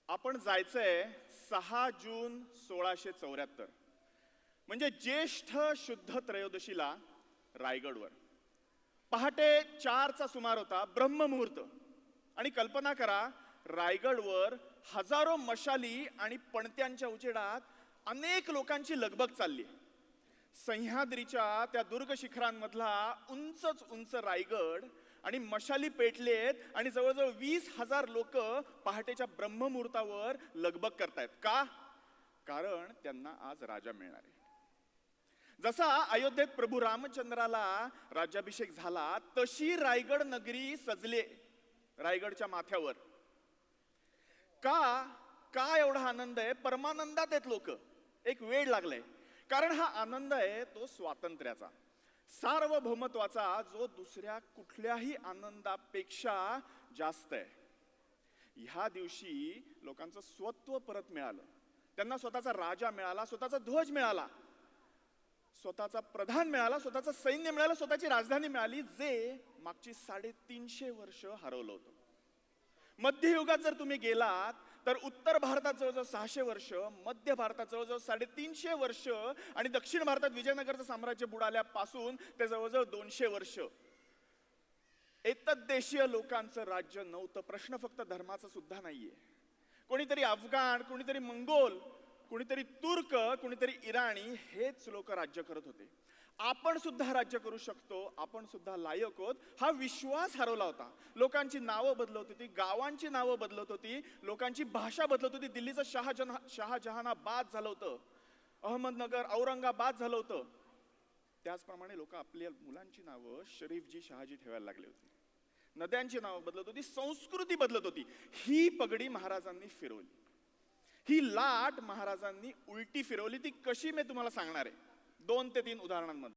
आपण जायचंय 6 जून 1674, म्हणजे ज्येष्ठ शुद्ध त्रयोदशीला रायगडवर. पहाटे 4चा सुमार होता, ब्रह्ममुहूर्त. आणि कल्पना करा, रायगडवर हजारो मशाली आणि पणत्यांच्या उजेडात अनेक लोकांची लगबग चालली. सह्याद्रीच्या त्या दुर्ग शिखरांमधला उंचच उंच रायगड आणि मशाली पेटलेत आणि जवळजवळ 20,000 लोक पहाटेच्या ब्रह्ममुहूर्तावर लगबग करतायत. का? कारण त्यांना आज राजा मिळणार आहे. जसा अयोध्येत प्रभू रामचंद्राला राज्याभिषेक झाला, तशी रायगड नगरी सजले रायगडच्या माथ्यावर. का का एवढा आनंद आहे? परमानंदात आहेत लोक. एक वेळ लागलाय, कारण हा आनंद आहे तो स्वातंत्र्याचा, सार्वभौमत्वाचा, जो दुसऱ्या कुठल्याही आनंदापेक्षा जास्त आहे. ह्या दिवशी लोकांचं स्वत्व परत मिळालं, त्यांना स्वतःचा राजा मिळाला, स्वतःचा ध्वज मिळाला, स्वतःचा प्रधान मिळाला, स्वतःचं सैन्य मिळालं, स्वतःची राजधानी मिळाली, जे मागची 350 वर्ष हरवलं होतं. मध्ययुगात जर तुम्ही गेलात तर उत्तर भारतात जवळजवळ 600 वर्ष, मध्य भारतात जवळजवळ 350 वर्ष आणि दक्षिण भारतात विजयनगरचं साम्राज्य बुडाल्यापासून ते जवळजवळ 200 वर्ष एतद्देशीय लोकांचं राज्य नव्हतं. प्रश्न फक्त धर्माचा सुद्धा नाहीये. कोणीतरी अफगाण, कोणीतरी मंगोल, कोणीतरी तुर्क, कोणीतरी इराणी, हेच लोक राज्य करत होते. आपण सुद्धा राज्य करू शकतो, आपण सुद्धा लायक आहोत, हा विश्वास हरवला होता. लोकांची नावं बदलत होती, गावांची नावं बदलत होती, लोकांची भाषा बदलत होती. दिल्लीचं शहाजहानाबाद झालं होतं, अहमदनगर औरंगाबाद झालं होतं. त्याचप्रमाणे लोक आपल्या मुलांची नावं शरीफजी, शहाजी ठेवायला लागले होते. नद्यांची नावं बदलत होती, संस्कृती बदलत होती. ही पगडी महाराजांनी फिरवली, ही लाट महाराजांनी उलटी फिरवली. ती कशी मी तुम्हाला सांगणार आहे 2 ते 3 उदाहरणांमध्ये.